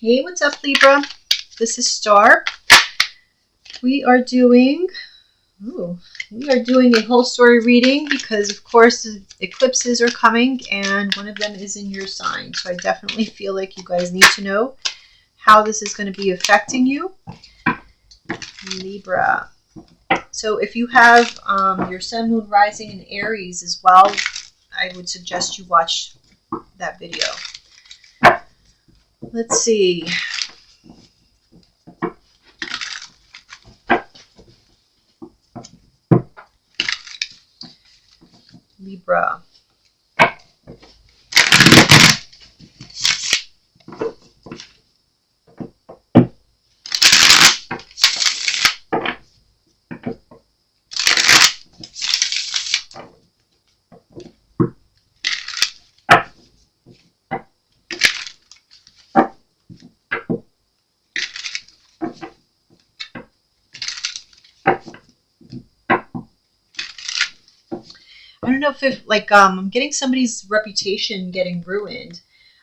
Hey, what's up, Libra? This is Star. We are doing a whole story reading because, of course, eclipses are coming, and one of them is in your sign. So I definitely feel like you guys need to know how this is going to be affecting you, Libra. So if you have your Sun, Moon, Rising in Aries as well, I would suggest you watch that video. Let's see. Libra. I don't know if I'm getting somebody's reputation getting ruined.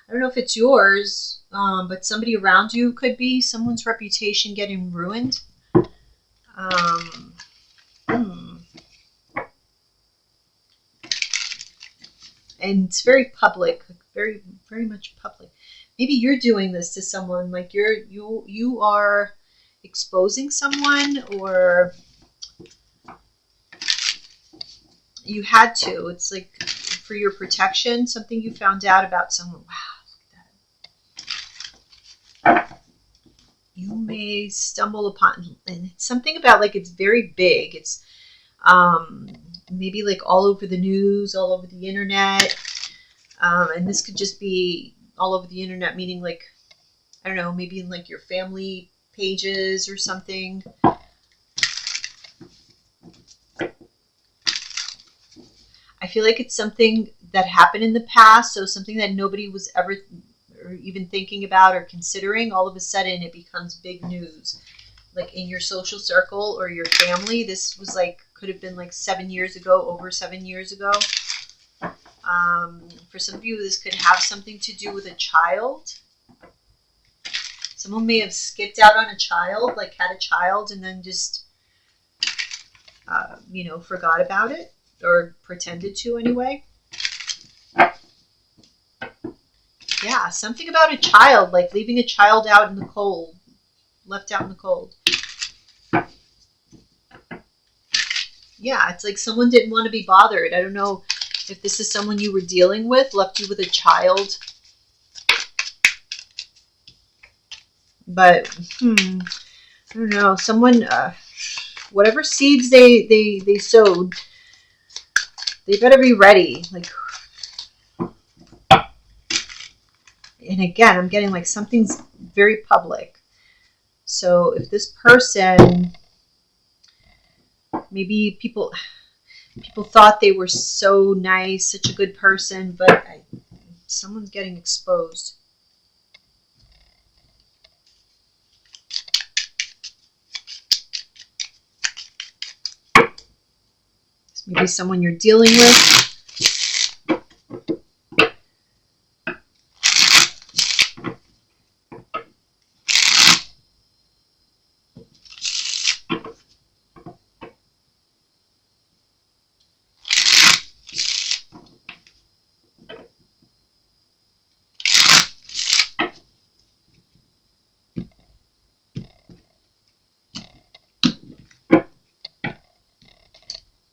I don't know if it's yours, but somebody around you could be someone's reputation getting ruined. Um, hmm. And it's very public, very very much public. Maybe you're doing this to someone, like you are exposing someone, or you had to. It's like for your protection, something you found out about someone. Wow, look at that. You may stumble upon, and it's something about like it's very big. It's maybe like all over the news, all over the internet, and this could just be all over the internet, meaning like, I don't know, maybe in like your family pages or something. I feel like it's something that happened in the past, so something that nobody was ever or even thinking about or considering. All of a sudden, it becomes big news, like in your social circle or your family. This was like, could have been like 7 years ago, over 7 years ago. For some of you, this could have something to do with a child. Someone may have skipped out on a child, like had a child and then just, forgot about it, or pretended to anyway. Yeah, something about a child, like leaving a child out in the cold, left out in the cold. Yeah, it's like someone didn't want to be bothered. I don't know if this is someone you were dealing with, left you with a child. But, I don't know, someone, whatever seeds they sowed, they better be ready. Like, and again, I'm getting like something's very public. So if this person, maybe people thought they were so nice, such a good person, but someone's getting exposed. This may be someone you're dealing with.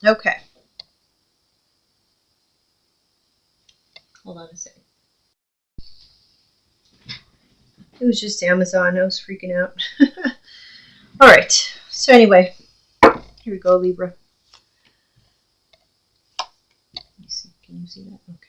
Okay. Hold on a second. It was just Amazon. I was freaking out. All right. So anyway, here we go, Libra. Let me see. Can you see that? Okay.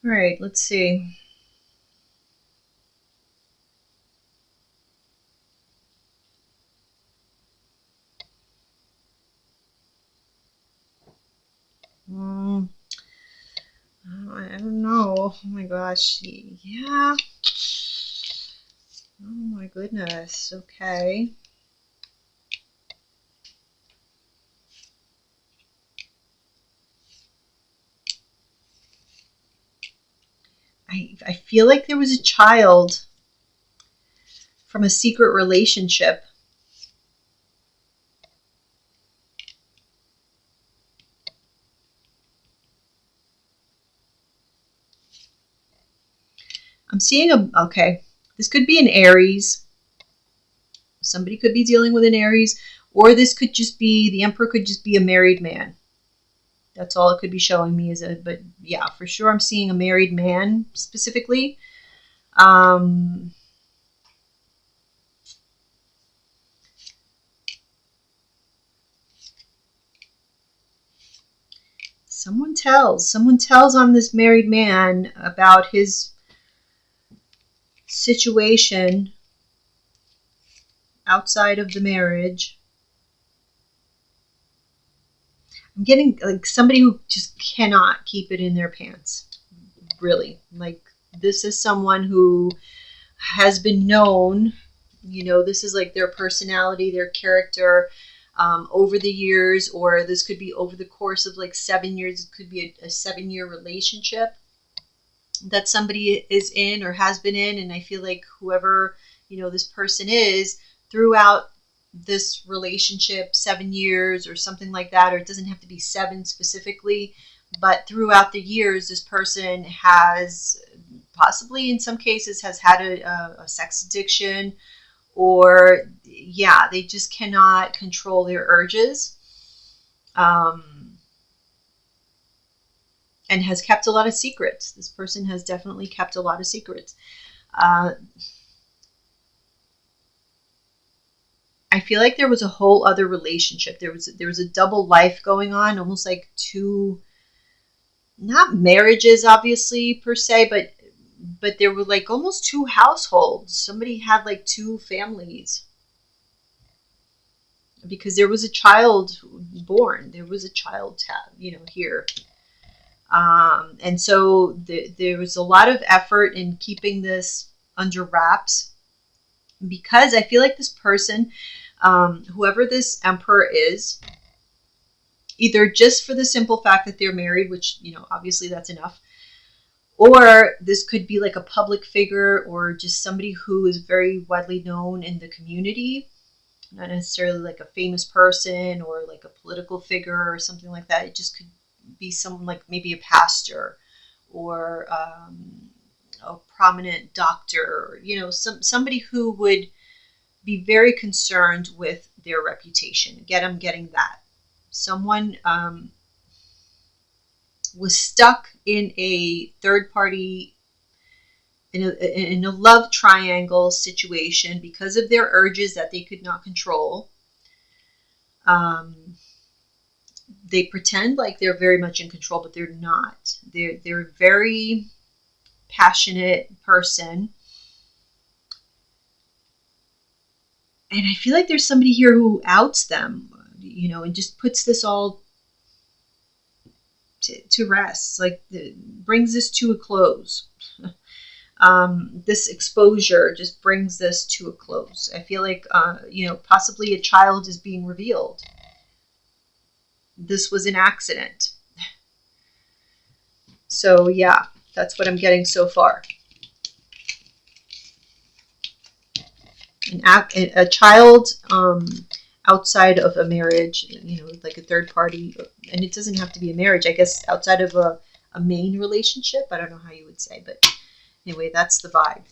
All right, let's see. Mm, I don't know. Oh my gosh. Yeah. Oh my goodness. Okay. I feel like there was a child from a secret relationship. I'm seeing okay, this could be an Aries. Somebody could be dealing with an Aries, or this could just be, the Emperor could just be a married man. That's all it could be showing me but yeah, for sure I'm seeing a married man specifically. Um, someone tells on this married man about his situation outside of the marriage. I'm getting like somebody who just cannot keep it in their pants. Really. Like, this is someone who has been known, this is like their personality, their character, over the years, or this could be over the course of like 7 years. It could be a 7-year relationship that somebody is in or has been in. And I feel like whoever, this person is, throughout this relationship, 7 years or something like that, or it doesn't have to be 7 specifically, but throughout the years, this person has possibly in some cases has had a sex addiction, or yeah, they just cannot control their urges, and has kept a lot of secrets. This person has definitely kept a lot of secrets. I feel like there was a whole other relationship. There was a double life going on, almost like two, not marriages obviously per se, but there were like almost two households. Somebody had like two families, because there was a child born. There was a child, here. And so there was a lot of effort in keeping this under wraps, because I feel like this person, whoever this emperor is, either just for the simple fact that they're married, which, obviously that's enough, or this could be like a public figure, or just somebody who is very widely known in the community, not necessarily like a famous person or like a political figure or something like that. It just could be someone like maybe a pastor, or a prominent doctor, somebody who would be very concerned with their reputation. Again, I'm getting that. Someone was stuck in a third party, in a love triangle situation because of their urges that they could not control. They pretend like they're very much in control, but they're not. They're a very passionate person. And I feel like there's somebody here who outs them, and just puts this all to rest, like brings this to a close. This exposure just brings this to a close. I feel like, possibly a child is being revealed. This was an accident. So yeah, that's what I'm getting so far. A child outside of a marriage, like a third party, and it doesn't have to be a marriage, I guess, outside of a main relationship. I don't know how you would say, but anyway, that's the vibe.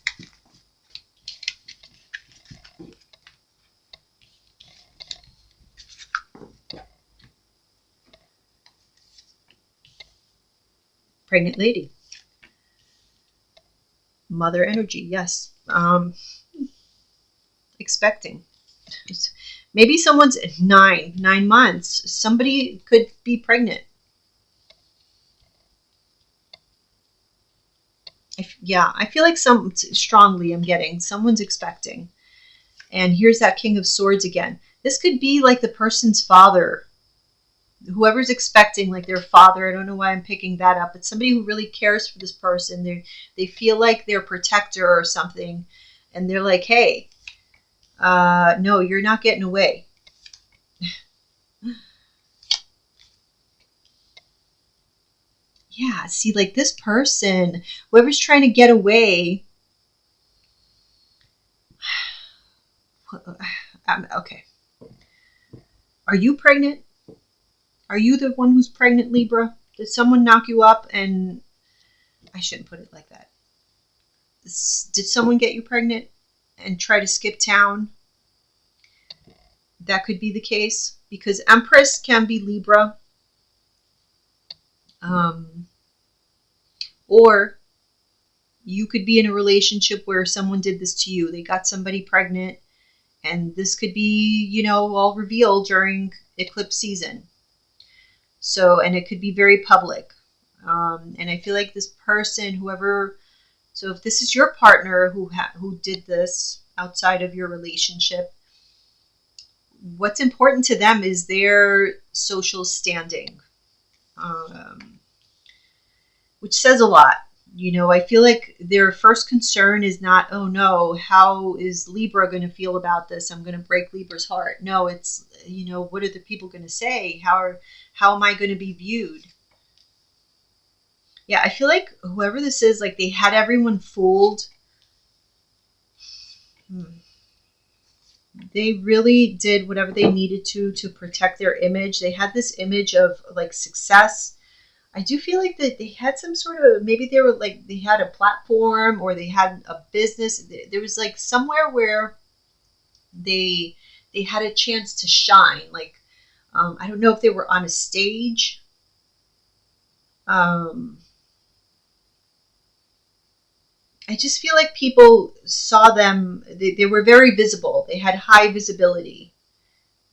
Pregnant lady. Mother energy, yes. Expecting. Maybe someone's 9 months. Somebody could be pregnant. Yeah, I feel like strongly I'm getting someone's expecting. And here's that King of Swords again. This could be like the person's father, whoever's expecting, like their father. I don't know why I'm picking that up. It's somebody who really cares for this person. They feel like their protector or something, and they're like, hey, no, you're not getting away. Yeah, see, like this person, whoever's trying to get away. Okay. Are you pregnant? Are you the one who's pregnant, Libra? Did someone knock you up? And I shouldn't put it like that. Did someone get you pregnant and try to skip town? That could be the case because Empress can be Libra. Um, or you could be in a relationship where someone did this to you. They got somebody pregnant, and this could be, all revealed during eclipse season. So, and it could be very public. And I feel like this person, whoever, so if this is your partner who did this outside of your relationship, what's important to them is their social standing, which says a lot. I feel like their first concern is not, oh no, how is Libra going to feel about this? I'm going to break Libra's heart. No, it's, what are the people going to say? How am I going to be viewed? Yeah, I feel like whoever this is, like they had everyone fooled. They really did whatever they needed to protect their image. They had this image of like success. I do feel like that they had some sort of, maybe they were like, they had a platform or they had a business. There was like somewhere where they had a chance to shine. Like, I don't know if they were on a stage. I just feel like people saw them. They were very visible. They had high visibility.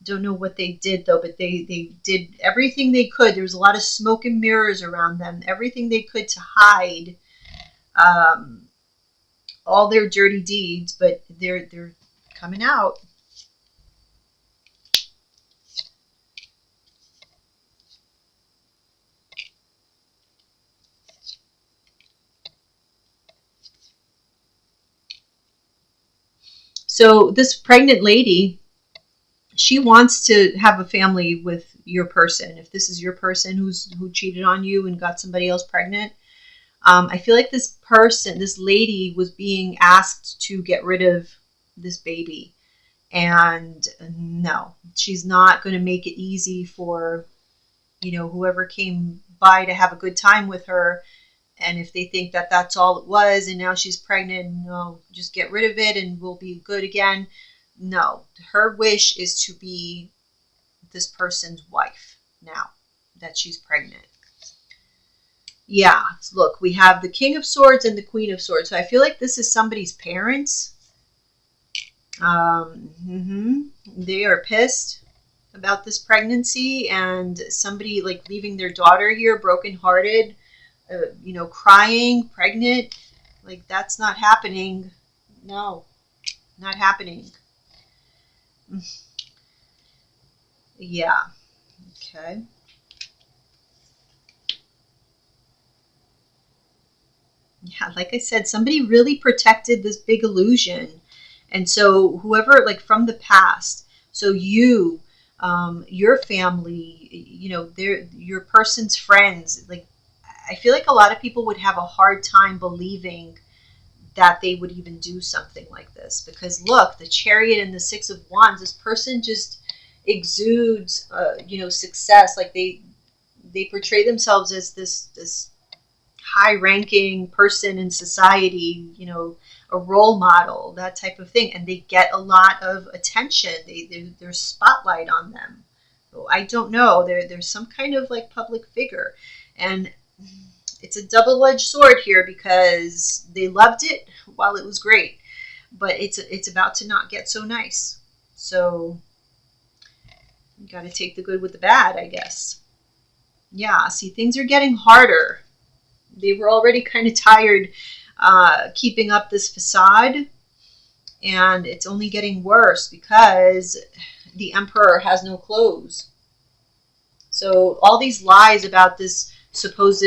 Don't know what they did though, but they did everything they could. There was a lot of smoke and mirrors around them. Everything they could to hide all their dirty deeds, but they're coming out. So this pregnant lady, she wants to have a family with your person. If this is your person who cheated on you and got somebody else pregnant, I feel like this person, this lady, was being asked to get rid of this baby, and no, she's not going to make it easy for whoever came by to have a good time with her. And if they think that that's all it was and now she's pregnant, no, just get rid of it and we'll be good again. No, her wish is to be this person's wife now that she's pregnant. Yeah, look, we have the King of Swords and the Queen of Swords. So I feel like this is somebody's parents. They are pissed about this pregnancy and somebody like leaving their daughter here brokenhearted, crying, pregnant. Like that's not happening. No, not happening. Yeah. Okay. Yeah, like I said, somebody really protected this big illusion. And so whoever, like from the past, so you, your family, your person's friends, like I feel like a lot of people would have a hard time believing that they would even do something like this. Because look, the Chariot and the Six of Wands, this person just exudes, success. Like they portray themselves as this high-ranking person in society, a role model, that type of thing, and they get a lot of attention. There's spotlight on them. So I don't know. There's some kind of like public figure, and it's a double-edged sword here because they loved it while it was great, but it's about to not get so nice. So you got to take the good with the bad, I guess. Yeah. See, things are getting harder. They were already kind of tired keeping up this facade, and it's only getting worse because the Emperor has no clothes. So all these lies about this supposed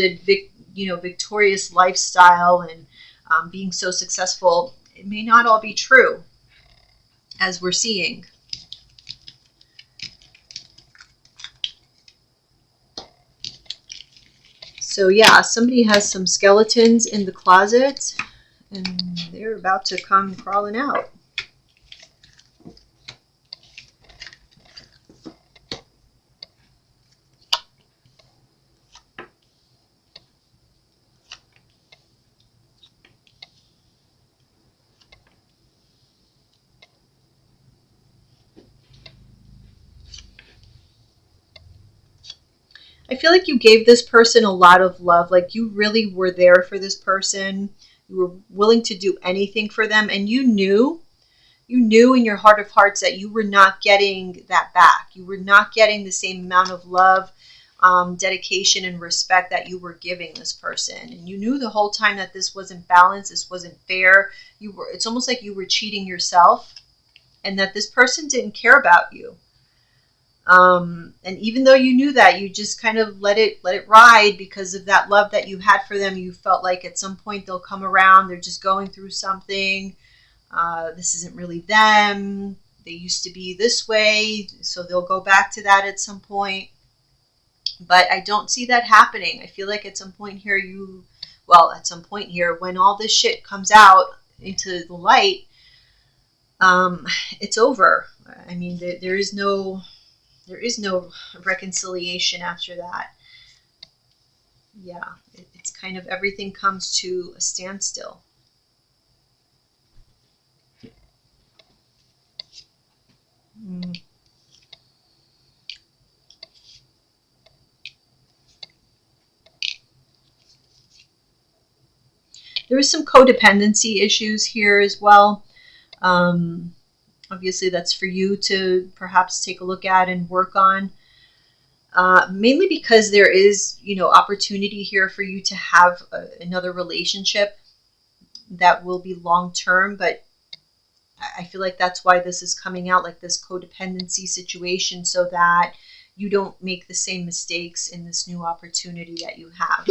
victorious lifestyle and being so successful, it may not all be true, as we're seeing. So yeah, somebody has some skeletons in the closet and they're about to come crawling out. I feel like you gave this person a lot of love. Like you really were there for this person. You were willing to do anything for them. And you knew in your heart of hearts that you were not getting that back. You were not getting the same amount of love, dedication, and respect that you were giving this person. And you knew the whole time that this wasn't balanced. This wasn't fair. It's almost like you were cheating yourself and that this person didn't care about you. And even though you knew that, you just kind of let it ride because of that love that you had for them. You felt like at some point they'll come around. They're just going through something. This isn't really them. They used to be this way, so they'll go back to that at some point. But I don't see that happening. I feel like at some point here, when all this shit comes out into the light, it's over. I mean, there is no reconciliation after that. Yeah, it's kind of everything comes to a standstill. There is some codependency issues here as well. Obviously, that's for you to perhaps take a look at and work on. Mainly because there is, opportunity here for you to have another relationship that will be long-term, but I feel like that's why this is coming out, like this codependency situation, so that you don't make the same mistakes in this new opportunity that you have.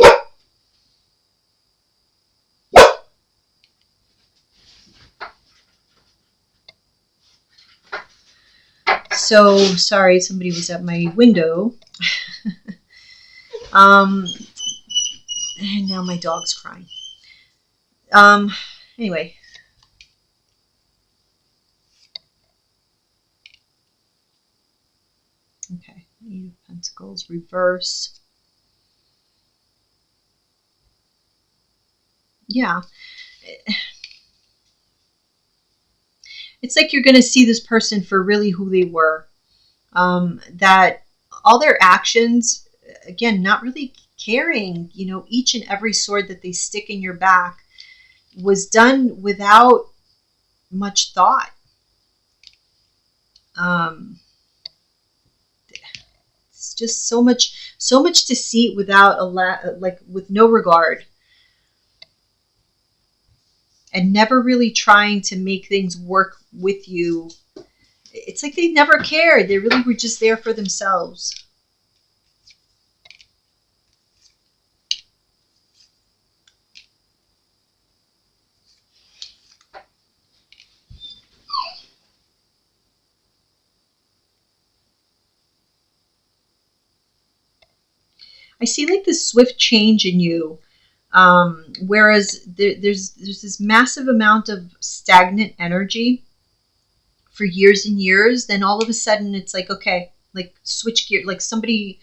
So, sorry, somebody was at my window. And now my dog's crying. Anyway. Okay, Eight of Pentacles, reverse. Yeah. It's like you're going to see this person for really who they were. That all their actions, again, not really caring, each and every sword that they stick in your back was done without much thought. It's just so much deceit without with no regard. And never really trying to make things work with you. It's like they never cared. They really were just there for themselves. I see like this swift change in you. Whereas there's this massive amount of stagnant energy for years and years. Then all of a sudden it's like, okay, like switch gear, like somebody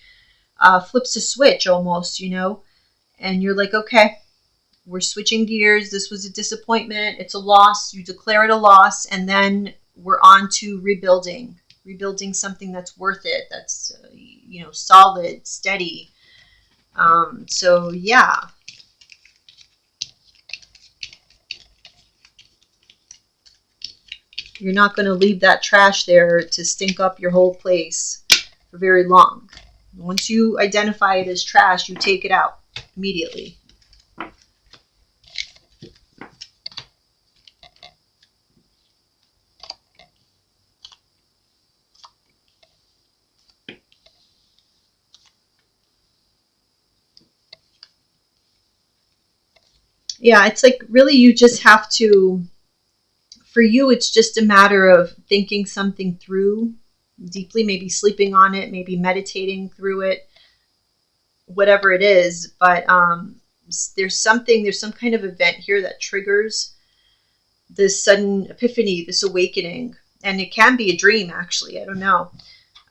flips a switch almost, and you're like, okay, we're switching gears. This was a disappointment. It's a loss. You declare it a loss. And then we're on to rebuilding something that's worth it. That's, solid, steady. So yeah. You're not going to leave that trash there to stink up your whole place for very long. Once you identify it as trash, you take it out immediately. Yeah, it's like really you just have to, for you, it's just a matter of thinking something through deeply, maybe sleeping on it, maybe meditating through it, whatever it is. But there's some kind of event here that triggers this sudden epiphany, this awakening. And it can be a dream, actually. I don't know.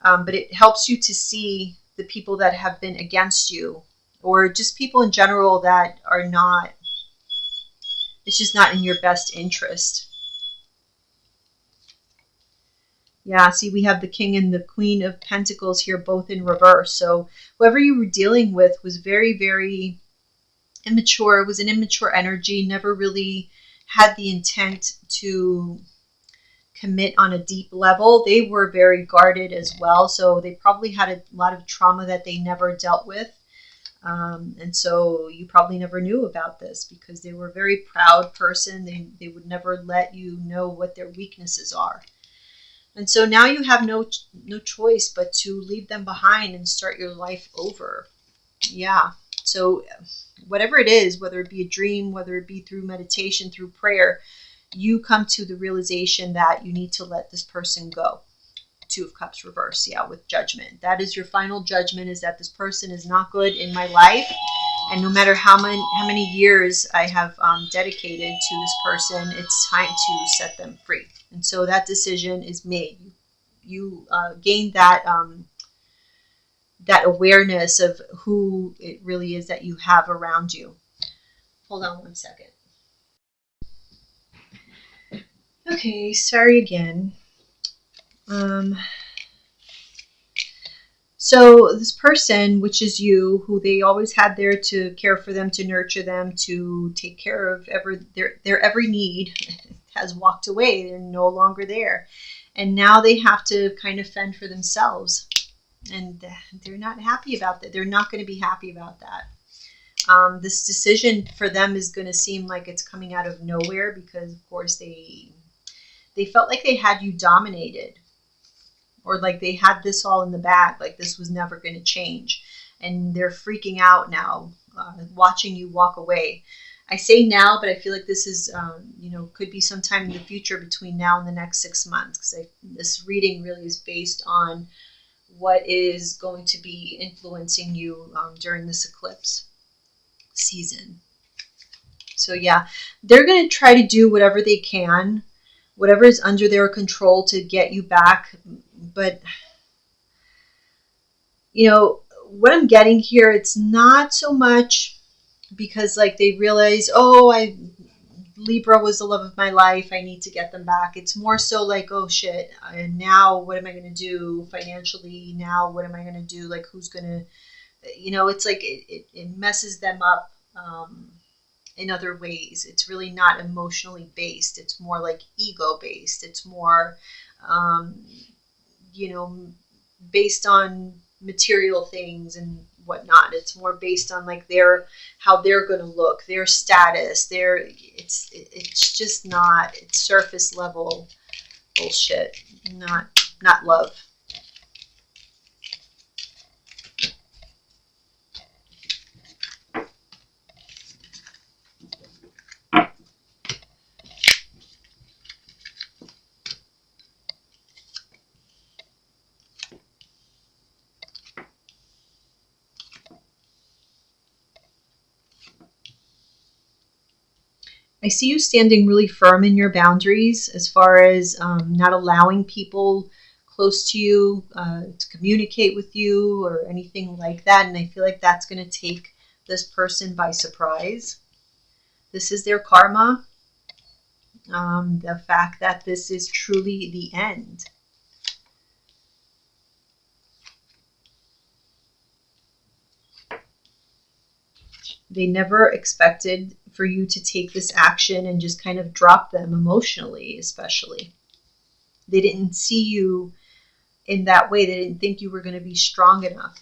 But it helps you to see the people that have been against you, or just people in general that are not, it's just not in your best interest. Yeah, see, we have the King and the Queen of Pentacles here, both in reverse. So whoever you were dealing with was very, very immature. It was an immature energy, never really had the intent to commit on a deep level. They were very guarded as well. So they probably had a lot of trauma that they never dealt with. And so you probably never knew about this because they were a very proud person. They would never let you know what their weaknesses are. And so now you have no choice but to leave them behind and start your life over. Yeah. So whatever it is, whether it be a dream, whether it be through meditation, through prayer, you come to the realization that you need to let this person go. Two of Cups reverse, yeah, with Judgment. That is your final judgment, is that this person is not good in my life. And no matter how many years I have dedicated to this person, it's time to set them free. And so that decision is made. You gain that that awareness of who it really is that you have around you. Hold on one second. Okay, sorry again. So this person, which is you, who they always had there to care for them, to nurture them, to take care of their every need, has walked away. They're no longer there. And now they have to kind of fend for themselves. And they're not happy about that. They're not going to be happy about that. This decision for them is going to seem like it's coming out of nowhere because, of course, they felt like they had you dominated. Or like they had this all in the bag, like this was never going to change. And they're freaking out now, watching you walk away. I say now, but I feel like this is, could be sometime in the future between now and the next 6 months. Because this reading really is based on what is going to be influencing you during this eclipse season. So yeah, they're going to try to do whatever they can, whatever is under their control to get you back. But, what I'm getting here, it's not so much because like they realize, Libra was the love of my life, I need to get them back. It's more so like, oh shit, now what am I going to do financially? Now what am I going to do? Like who's going to, it's like it messes them up in other ways. It's really not emotionally based. It's more like ego based. It's more, based on material things and whatnot. It's more based on like how they're going to look, their status, it's just not, it's surface level bullshit, not love. I see you standing really firm in your boundaries as far as not allowing people close to you to communicate with you or anything like that. And I feel like that's going to take this person by surprise. This is their karma. The fact that this is truly the end. They never expected for you to take this action and just kind of drop them emotionally, especially. They didn't see you in that way. They didn't think you were going to be strong enough.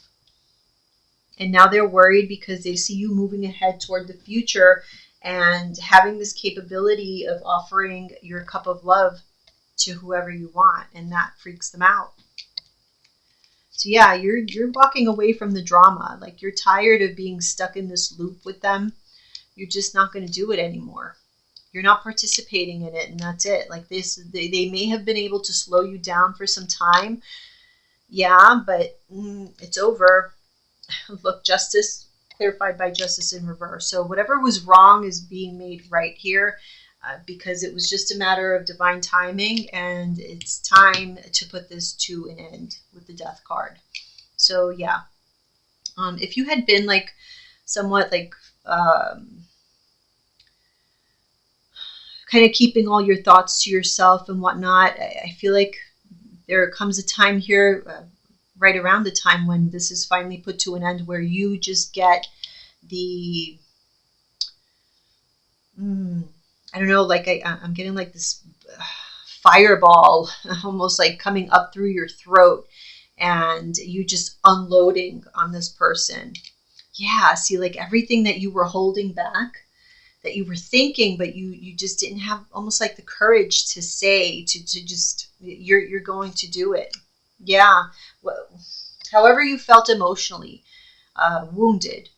And now they're worried because they see you moving ahead toward the future and having this capability of offering your cup of love to whoever you want. And that freaks them out. So yeah, you're walking away from the drama. Like you're tired of being stuck in this loop with them. You're just not going to do it anymore. You're not participating in it, and that's it. Like this, they may have been able to slow you down for some time. Yeah, but it's over. Look, justice clarified by justice in reverse. So whatever was wrong is being made right here, because it was just a matter of divine timing, and it's time to put this to an end with the death card. So yeah, if you had been like somewhat like kind of keeping all your thoughts to yourself and whatnot, I feel like there comes a time here, right around the time when this is finally put to an end, where you just get the, I don't know, like I'm getting like this fireball almost like coming up through your throat, and you just unloading on this person. Yeah, see, like everything that you were holding back, that you were thinking, but you just didn't have almost like the courage to say, to just, you're going to do it. Yeah. Well, however you felt emotionally wounded,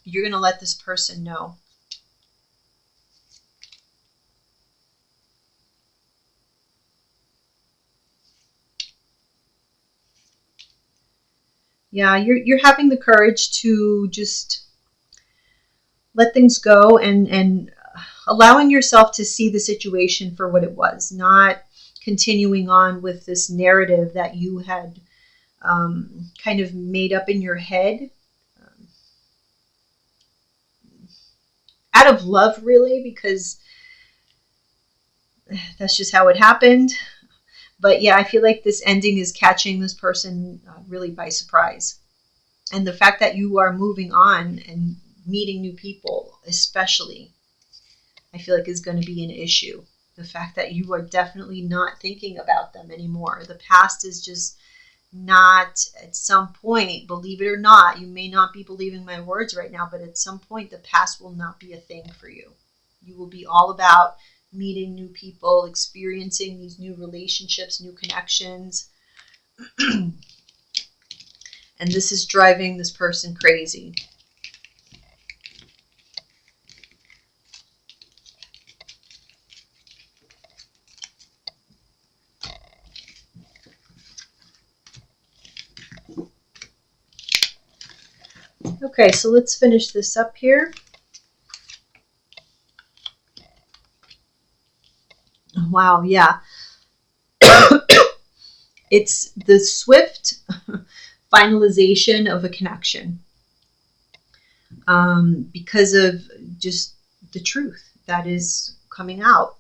you're going to let this person know. Yeah, you're having the courage to just let things go, and allowing yourself to see the situation for what it was, not continuing on with this narrative that you had kind of made up in your head, out of love, really, because that's just how it happened. But yeah, I feel like this ending is catching this person really by surprise. And the fact that you are moving on and meeting new people, especially, I feel like is going to be an issue. The fact that you are definitely not thinking about them anymore. The past is just not, at some point, believe it or not, you may not be believing my words right now, but at some point the past will not be a thing for you. You will be all about meeting new people, experiencing these new relationships, new connections. And this is driving this person crazy. Okay, so let's finish this up here. Wow, yeah. It's the swift finalization of a connection, because of just the truth that is coming out.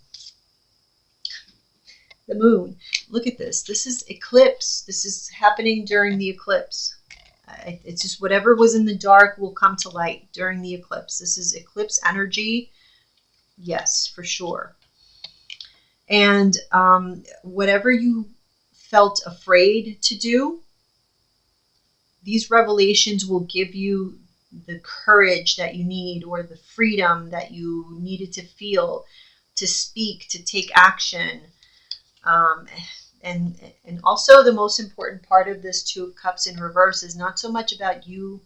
The moon. Look at this. This is eclipse. This is happening during the eclipse. It's just whatever was in the dark will come to light during the eclipse. This is eclipse energy. Yes, for sure. And whatever you felt afraid to do, these revelations will give you the courage that you need, or the freedom that you needed to feel, to speak, to take action. And also the most important part of this Two of Cups in reverse is not so much about you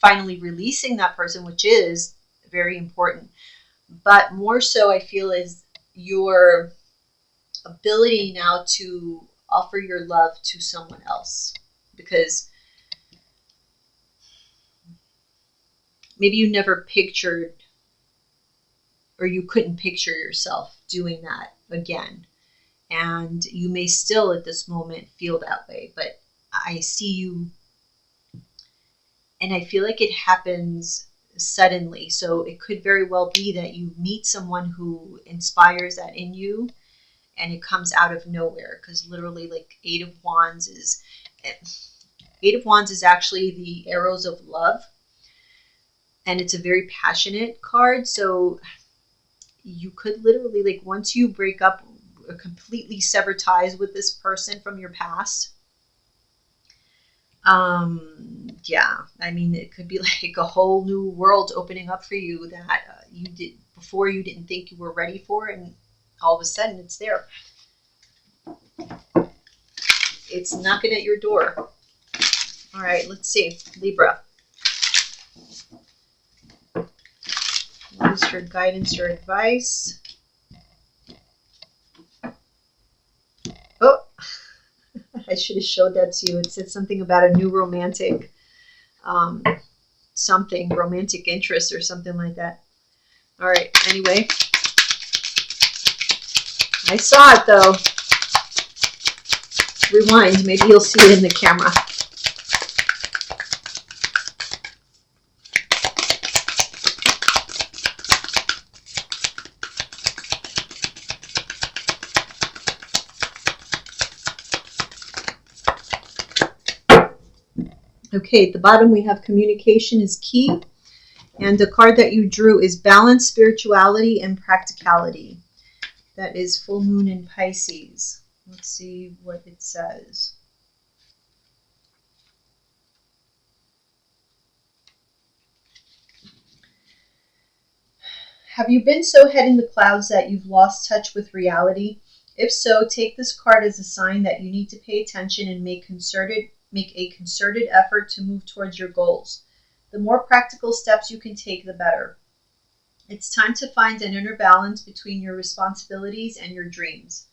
finally releasing that person, which is very important, but more so I feel is your ability now to offer your love to someone else. Because maybe you never pictured, or you couldn't picture yourself doing that again. And you may still at this moment feel that way, but I see you, and I feel like it happens suddenly. So it could very well be that you meet someone who inspires that in you, and it comes out of nowhere, because literally, like, Eight of Wands is actually the arrows of love, and it's a very passionate card. So you could literally, like, once you break up or completely sever ties with this person from your past, yeah, I mean, it could be like a whole new world opening up for you that you didn't think you were ready for, and all of a sudden it's there. It's knocking at your door. All right, let's see. Libra. What is your guidance or advice? Oh, I should have showed that to you. It said something about a new romantic something, romantic interest or something like that. All right, anyway. I saw it though. Rewind, maybe you'll see it in the camera. Okay, at the bottom we have communication is key. And the card that you drew is balance, spirituality, and practicality. That is full moon in Pisces. Let's see what it says. Have you been so head in the clouds that you've lost touch with reality? If so, take this card as a sign that you need to pay attention and make a concerted effort to move towards your goals. The more practical steps you can take, the better. It's time to find an inner balance between your responsibilities and your dreams.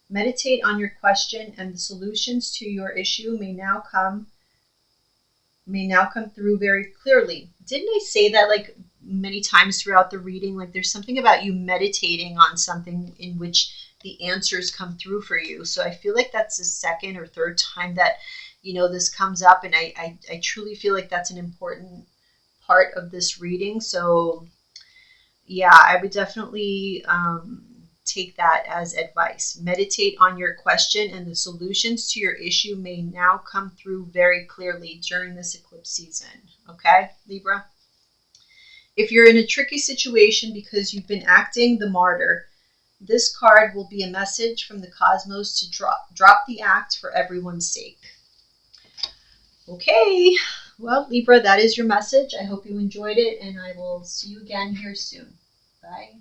Meditate on your question, and the solutions to your issue may now come through very clearly. Didn't I say that like many times throughout the reading? Like there's something about you meditating on something in which the answers come through for you. So I feel like that's the second or third time that this comes up, and I truly feel like that's an important part of this reading. So yeah, I would definitely take that as advice. Meditate on your question, and the solutions to your issue may now come through very clearly during this eclipse season. Okay, Libra? If you're in a tricky situation because you've been acting the martyr, this card will be a message from the cosmos to drop the act for everyone's sake. Okay, well, Libra, that is your message. I hope you enjoyed it, and I will see you again here soon. Bye.